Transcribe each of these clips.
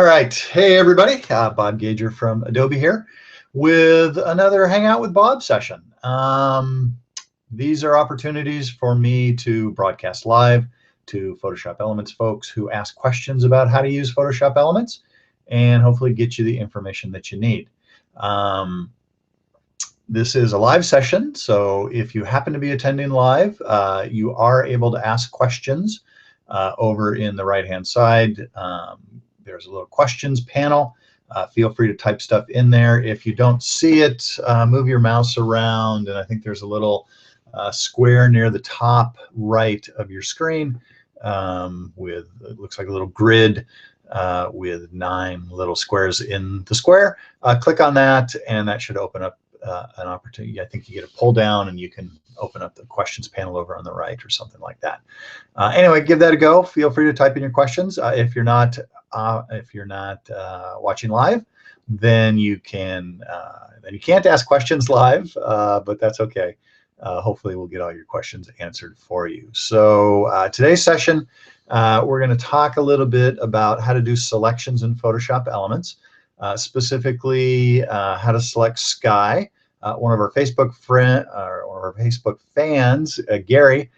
All right. Hey, everybody. Bob Gager from Adobe here with another Hangout with Bob session. These are opportunities for me to broadcast live to Photoshop Elements folks who ask questions about how to use Photoshop Elements and hopefully get you the information that you need. This is a live session, so if you happen to be attending live, you are able to ask questions over in the right-hand side. There's a little questions panel. Feel free to type stuff in there. If you don't see it, move your mouse around, and I think there's a little square near the top right of your screen with, it looks like a little grid with 9 little squares in the square. Click on that, and that should open up an opportunity. I think you get a pull down, and you can open up the questions panel over on the right or something like that. Anyway, give that a go. Feel free to type in your questions. If you're not watching live, then you can't ask questions live, but that's okay. Hopefully we'll get all your questions answered for you. So today's session, we're going to talk a little bit about how to do selections in Photoshop Elements, specifically how to select sky. One of our Facebook fans, Gary,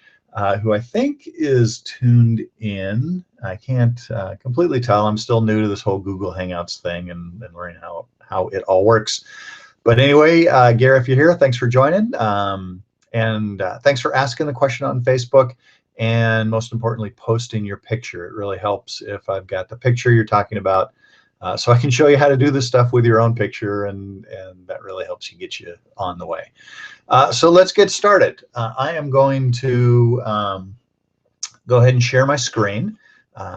who I think is tuned in. I can't completely tell. I'm still new to this whole Google Hangouts thing and learning how it all works. But anyway, Gary, if you're here, thanks for joining. And thanks for asking the question on Facebook, and most importantly, posting your picture. It really helps if I've got the picture you're talking about, so I can show you how to do this stuff with your own picture, and that really helps you get you on the way. So let's get started. I am going to go ahead and share my screen.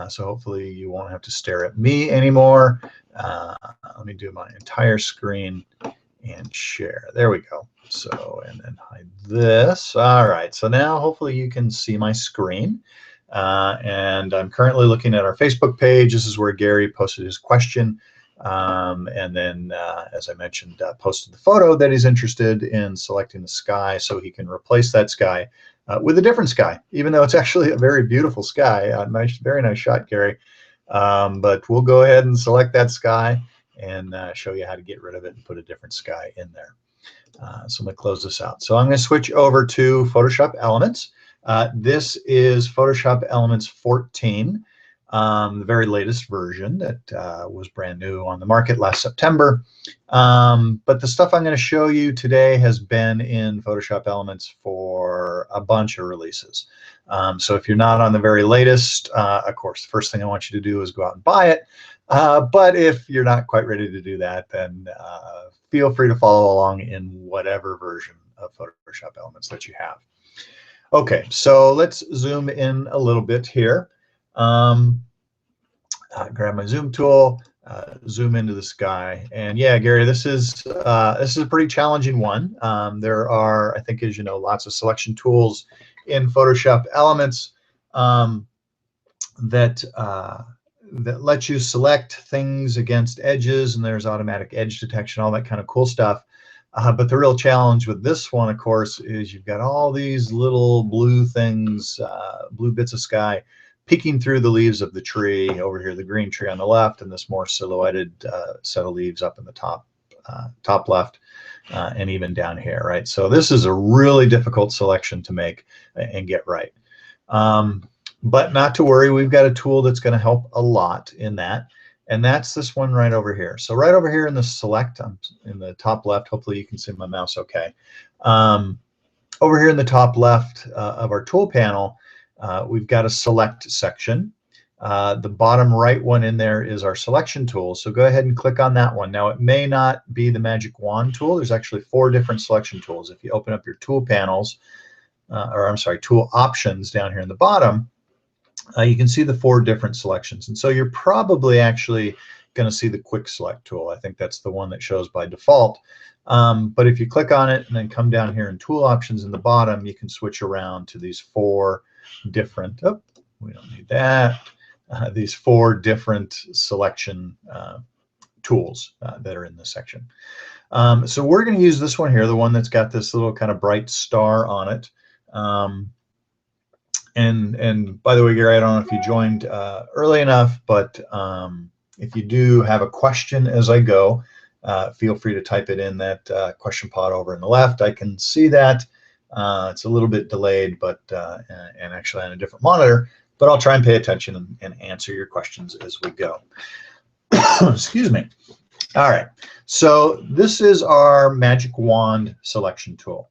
So hopefully you won't have to stare at me anymore. Let me do my entire screen and share. There we go. So, and then hide this. All right. So now hopefully you can see my screen. And I'm currently looking at our Facebook page. This is where Gary posted his question. And then, as I mentioned, posted the photo that he's interested in selecting the sky, so he can replace that sky with a different sky, even though it's actually a very beautiful sky. Very nice shot, Gary. But we'll go ahead and select that sky and show you how to get rid of it and put a different sky in there. So I'm going to close this out. So I'm going to switch over to Photoshop Elements. This is Photoshop Elements 14, the very latest version that was brand new on the market last September. But the stuff I'm going to show you today has been in Photoshop Elements for a bunch of releases. So if you're not on the very latest, of course, the first thing I want you to do is go out and buy it. But if you're not quite ready to do that, then feel free to follow along in whatever version of Photoshop Elements that you have. Okay, so let's zoom in a little bit here. Grab my zoom tool, zoom into the sky, and yeah, Gary, this is a pretty challenging one. There are, I think, as you know, lots of selection tools in Photoshop Elements that let you select things against edges, and there's automatic edge detection, all that kind of cool stuff. But the real challenge with this one, of course, is you've got all these little blue things, blue bits of sky, peeking through the leaves of the tree. Over here, the green tree on the left, and this more silhouetted set of leaves up in the top left, and even down here, right? So this is a really difficult selection to make and get right. But not to worry, we've got a tool that's going to help a lot in that. And that's this one right over here. So right over here in the select, in the top left, hopefully you can see my mouse okay. Over here in the top left of our tool panel, we've got a select section. The bottom right one in there is our selection tool. So go ahead and click on that one. Now it may not be the magic wand tool. There's actually 4 different selection tools. If you open up your tool panels, or I'm sorry, tool options down here in the bottom, you can see the 4 different selections. And so you're probably actually going to see the quick select tool. I think that's the one that shows by default. But if you click on it and then come down here in tool options in the bottom, you can switch around to these 4 different, oh, we don't need that, these 4 different selection tools that are in this section. So we're going to use this one here, the one that's got this little kind of bright star on it. And by the way, Gary, I don't know if you joined early enough, but If you do have a question as I go, feel free to type it in that question pod over in the left. I can see that. It's a little bit delayed, but and actually on a different monitor, but I'll try and pay attention and answer your questions as we go. Excuse me. All right, so this is our magic wand selection tool.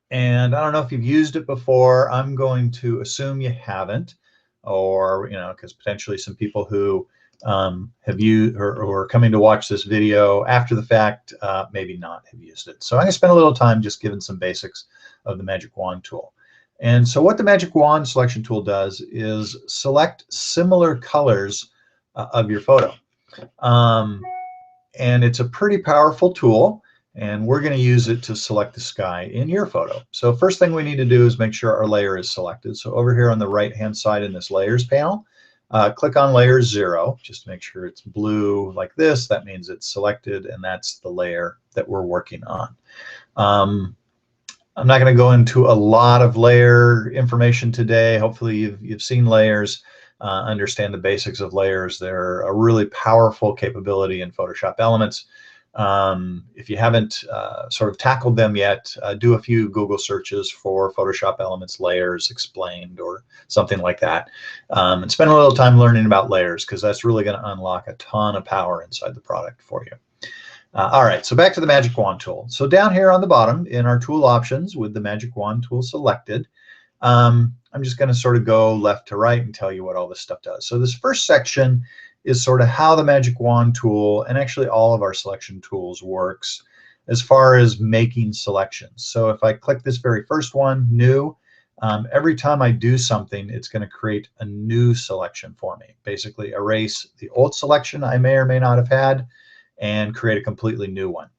And I don't know if you've used it before. I'm going to assume you haven't, or, because potentially some people who have used or are coming to watch this video after the fact, maybe not have used it. So I'm going to spend a little time just giving some basics of the magic wand tool. And so what the magic wand selection tool does is select similar colors of your photo. And it's a pretty powerful tool, and we're going to use it to select the sky in your photo. So first thing we need to do is make sure our layer is selected. So over here on the right hand side in this layers panel, click on layer 0 just to make sure it's blue like this. That means it's selected, and that's the layer that we're working on. I'm not going to go into a lot of layer information today. Hopefully you've seen layers. Understand the basics of layers. They're a really powerful capability in Photoshop Elements. If you haven't sort of tackled them yet, do a few Google searches for Photoshop Elements layers explained or something like that. And spend a little time learning about layers, because that's really going to unlock a ton of power inside the product for you. All right, so back to the magic wand tool. So down here on the bottom in our tool options with the magic wand tool selected, I'm just going to sort of go left to right and tell you what all this stuff does. So this first section is sort of how the magic wand tool, and actually all of our selection tools, works as far as making selections. So if I click this very first one, new, every time I do something, it's going to create a new selection for me. Basically erase the old selection I may or may not have had and create a completely new one.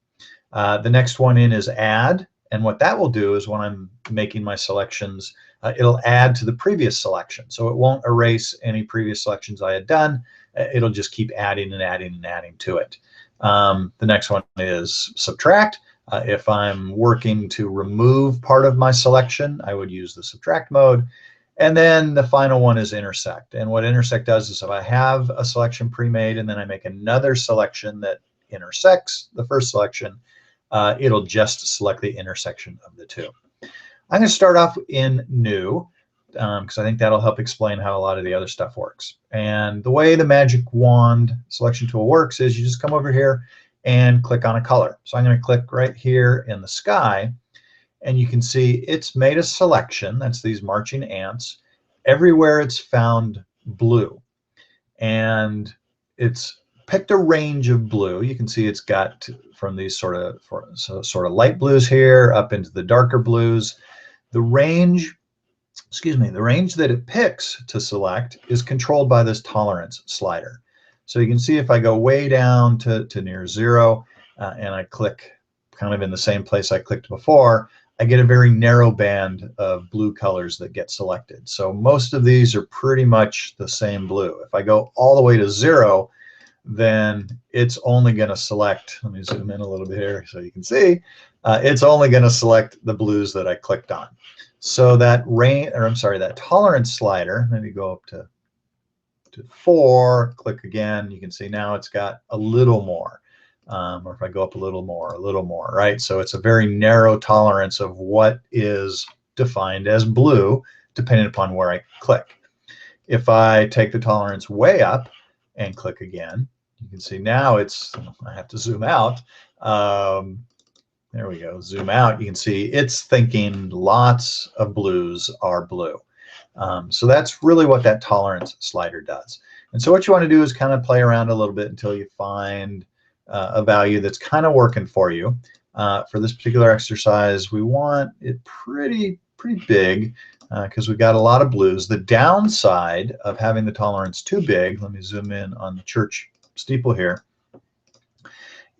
The next one in is add. And what that will do is when I'm making my selections, it'll add to the previous selection. So it won't erase any previous selections I had done. It'll just keep adding and adding and adding to it. The next one is subtract. If I'm working to remove part of my selection, I would use the subtract mode. And then the final one is intersect. And what intersect does is if I have a selection pre-made and then I make another selection that intersects the first selection, it'll just select the intersection of the two. I'm going to start off in new because I think that'll help explain how a lot of the other stuff works. And the way the magic wand selection tool works is you just come over here and click on a color. So I'm going to click right here in the sky, and you can see it's made a selection. That's these marching ants. Everywhere it's found blue, and it's picked a range of blue. You can see it's got from these sort of light blues here up into the darker blues. The range, the range that it picks to select is controlled by this tolerance slider. So you can see if I go way down to near 0 and I click kind of in the same place I clicked before, I get a very narrow band of blue colors that get selected. So most of these are pretty much the same blue. If I go all the way to 0, then it's only going to select, let me zoom in a little bit here so you can see, it's only going to select the blues that I clicked on. So that that tolerance slider, let me go up to 4, click again, you can see now it's got a little more. Or if I go up a little more, right? So it's a very narrow tolerance of what is defined as blue, depending upon where I click. If I take the tolerance way up and click again, you can see now it's, I have to zoom out. There we go, zoom out. You can see it's thinking lots of blues are blue. So that's really what that tolerance slider does. And so what you want to do is kind of play around a little bit until you find a value that's kind of working for you. For this particular exercise, we want it pretty big because we've got a lot of blues. The downside of having the tolerance too big, let me zoom in on the church steeple here,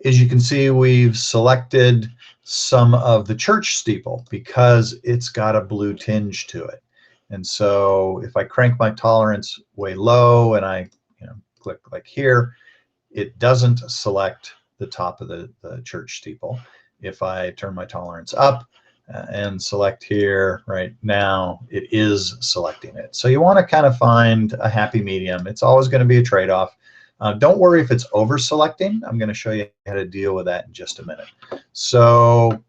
is you can see we've selected some of the church steeple because it's got a blue tinge to it. And so if I crank my tolerance way low and I click like here, it doesn't select the top of the church steeple. If I turn my tolerance up and select here right now, it is selecting it. So you want to kind of find a happy medium. It's always going to be a trade-off. Don't worry if it's over selecting. I'm going to show you how to deal with that in just a minute. So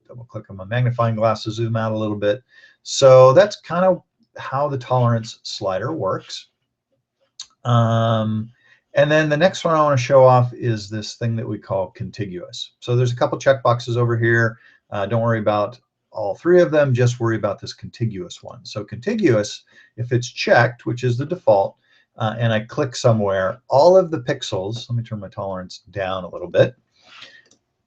double click on my magnifying glass to zoom out a little bit. So that's kind of how the tolerance slider works. And then the next one I want to show off is this thing that we call contiguous. So there's a couple checkboxes over here. Don't worry about all three of them, just worry about this contiguous one. So contiguous, if it's checked, which is the default, and I click somewhere, all of the pixels, let me turn my tolerance down a little bit,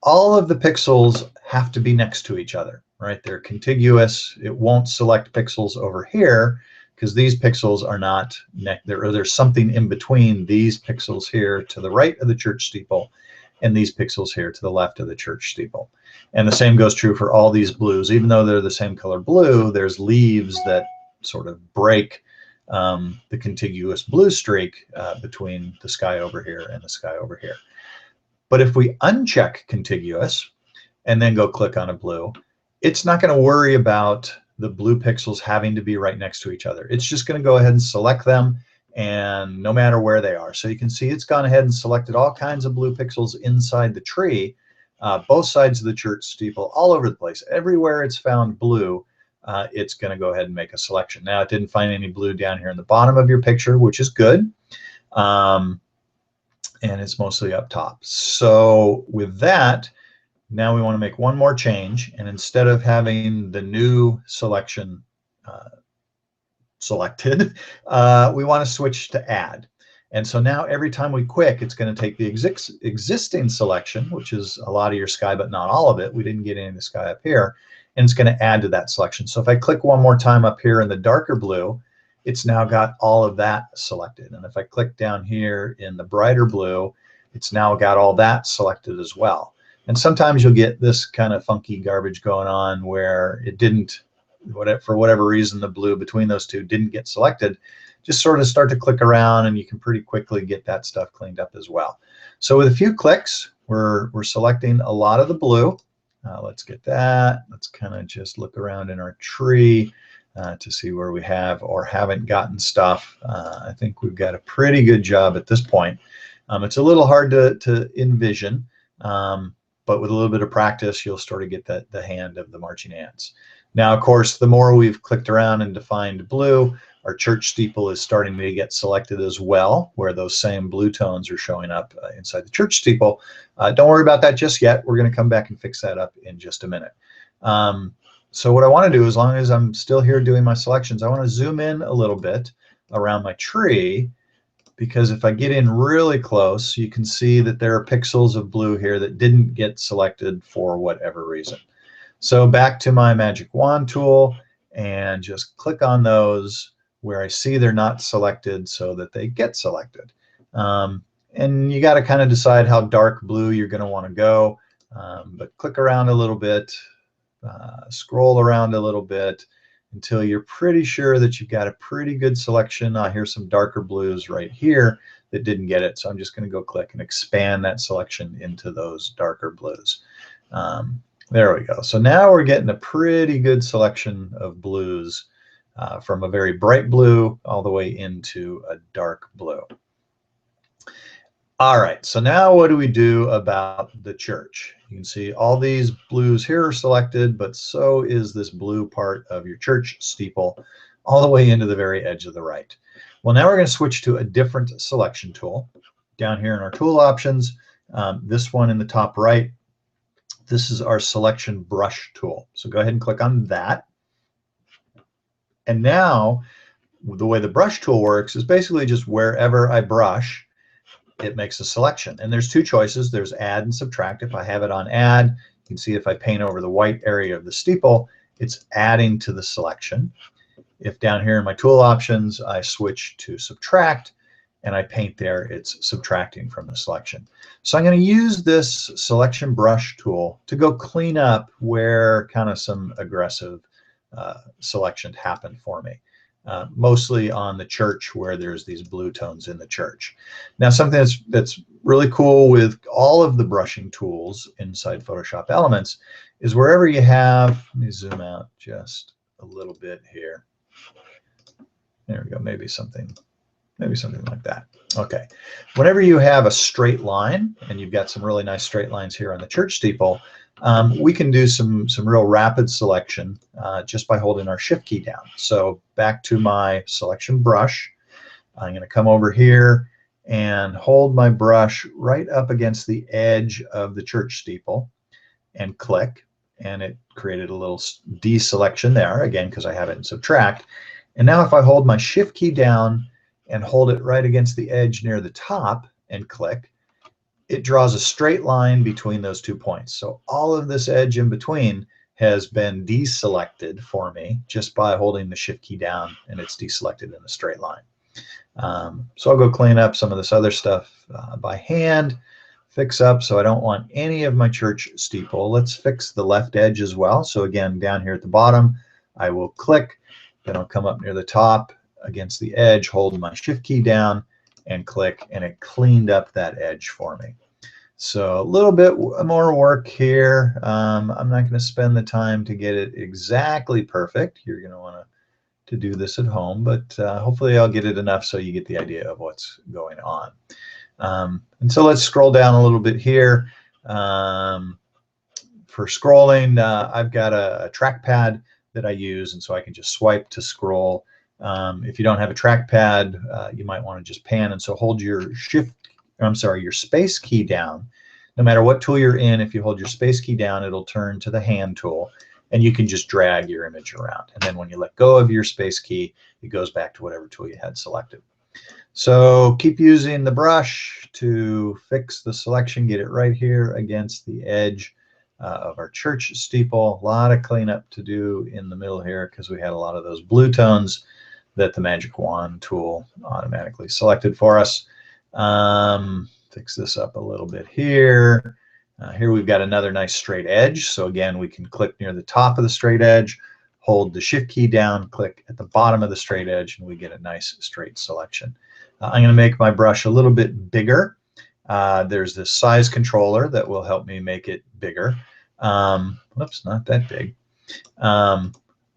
all of the pixels have to be next to each other, right? They're contiguous. It won't select pixels over here because these pixels are not, there's something in between these pixels here to the right of the church steeple and these pixels here to the left of the church steeple. And the same goes true for all these blues. Even though they're the same color blue, there's leaves that sort of break the contiguous blue streak between the sky over here and the sky over here. But if we uncheck contiguous and then go click on a blue, it's not going to worry about the blue pixels having to be right next to each other. It's just going to go ahead and select them, and no matter where they are. So you can see it's gone ahead and selected all kinds of blue pixels inside the tree, both sides of the church steeple, all over the place. Everywhere it's found blue, it's going to go ahead and make a selection. Now, it didn't find any blue down here in the bottom of your picture, which is good. And it's mostly up top. So with that, now we want to make one more change, and instead of having the new selection selected, we want to switch to add. And so now every time we click, it's going to take the existing selection, which is a lot of your sky, but not all of it. We didn't get any of the sky up here, and it's going to add to that selection. So if I click one more time up here in the darker blue, it's now got all of that selected. And if I click down here in the brighter blue, it's now got all that selected as well. And sometimes you'll get this kind of funky garbage going on where it didn't, for whatever reason, the blue between those two didn't get selected. Just sort of start to click around, and you can pretty quickly get that stuff cleaned up as well. So with a few clicks, we're selecting a lot of the blue. Let's get that. Let's kind of just look around in our tree to see where we have or haven't gotten stuff. I think we've got a pretty good job at this point. It's a little hard to envision, but with a little bit of practice, you'll start to get the hand of the marching ants. Now, of course, the more we've clicked around and defined blue, our church steeple is starting to get selected as well, where those same blue tones are showing up inside the church steeple. Don't worry about that just yet. We're going to come back and fix that up in just a minute. So what I want to do, as long as I'm still here doing my selections, I want to zoom in a little bit around my tree, because if I get in really close, you can see that there are pixels of blue here that didn't get selected for whatever reason. So back to my magic wand tool and just click on those where I see they're not selected so that they get selected. And you got to kind of decide how dark blue you're going to want to go, but click around a little bit, scroll around a little bit until you're pretty sure that you've got a pretty good selection. Here's some darker blues right here that didn't get it. So I'm just going to go click and expand that selection into those darker blues. There we go. So now we're getting a pretty good selection of blues from a very bright blue all the way into a dark blue. All right, so now what do we do about the church? You can see all these blues here are selected, but so is this blue part of your church steeple all the way into the very edge of the right. Well, now we're going to switch to a different selection tool. Down here in our tool options, this one in the top right, this is our selection brush tool. So go ahead and click on that. And now the way the brush tool works is basically just wherever I brush, it makes a selection. And there's two choices. There's add and subtract. If I have it on add, you can see if I paint over the white area of the steeple, it's adding to the selection. If down here in my tool options, I switch to subtract and I paint there, it's subtracting from the selection. So I'm going to use this selection brush tool to go clean up where kind of some aggressive selection happened for me. Mostly on the church where there's these blue tones in the church. Now, something that's really cool with all of the brushing tools inside Photoshop Elements is wherever you have, let me zoom out just a little bit here. There we go, maybe something Maybe something like that. Okay. Whenever you have a straight line, and you've got some really nice straight lines here on the church steeple, we can do some real rapid selection just by holding our shift key down. So back to my selection brush, I'm going to come over here and hold my brush right up against the edge of the church steeple and click, and it created a little deselection there, again, because I have it in subtract. And now if I hold my shift key down and hold it right against the edge near the top and click, it draws a straight line between those 2 points. So all of this edge in between has been deselected for me just by holding the shift key down, and it's deselected in a straight line. So I'll go clean up some of this other stuff by hand, fix up, so I don't want any of my church steeple. Let's fix the left edge as well. So again, down here at the bottom, I will click, then I'll come up near the top against the edge, hold my shift key down and click, and it cleaned up that edge for me. So a little bit more work here. I'm not going to spend the time to get it exactly perfect. You're going to want to do this at home, but hopefully I'll get it enough so you get the idea of what's going on. And so let's scroll down a little bit here. For scrolling, I've got a trackpad that I use, and so I can just swipe to scroll. If you don't have a trackpad, you might want to just pan, and so hold your your space key down. No matter what tool you're in, if you hold your space key down, it'll turn to the hand tool, and you can just drag your image around. And then when you let go of your space key, it goes back to whatever tool you had selected. So keep using the brush to fix the selection, get it right here against the edge of our church steeple. A lot of cleanup to do in the middle here because we had a lot of those blue tones that the magic wand tool automatically selected for us. Fix this up a little bit here. Here we've got another nice straight edge. So again, we can click near the top of the straight edge, hold the shift key down, click at the bottom of the straight edge, and we get a nice straight selection. I'm going to make my brush a little bit bigger. There's this size controller that will help me make it bigger. Whoops, not that big.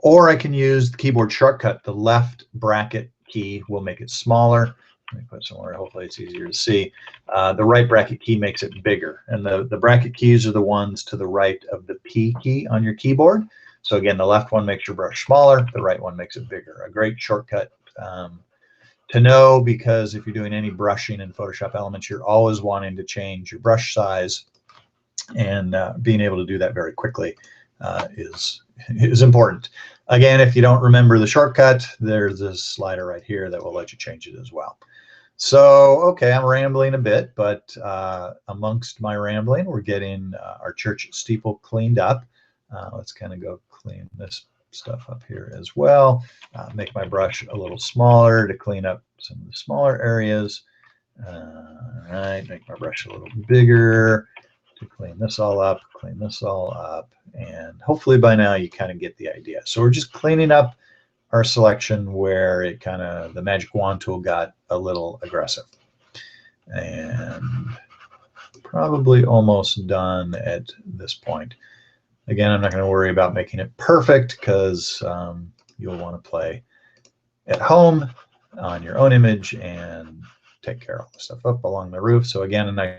Or I can use the keyboard shortcut. The left bracket key will make it smaller. Let me put it somewhere, hopefully it's easier to see. The right bracket key makes it bigger. And the bracket keys are the ones to the right of the P key on your keyboard. So again, the left one makes your brush smaller, the right one makes it bigger. A great shortcut to know, because if you're doing any brushing in Photoshop Elements, you're always wanting to change your brush size, and being able to do that very quickly is important. Again, if you don't remember the shortcut, there's this slider right here that will let you change it as well. So, okay, I'm rambling a bit, but amongst my rambling, we're getting our church steeple cleaned up. Let's kind of go clean this stuff up here as well. Make my brush a little smaller to clean up some of the smaller areas. All right, make my brush a little bigger to clean this all up, clean this all up, and hopefully by now you kind of get the idea. So we're just cleaning up our selection where it kind of, the magic wand tool got a little aggressive. And probably almost done at this point. Again, I'm not going to worry about making it perfect because you'll want to play at home on your own image and take care of all the stuff up along the roof. So again, a nice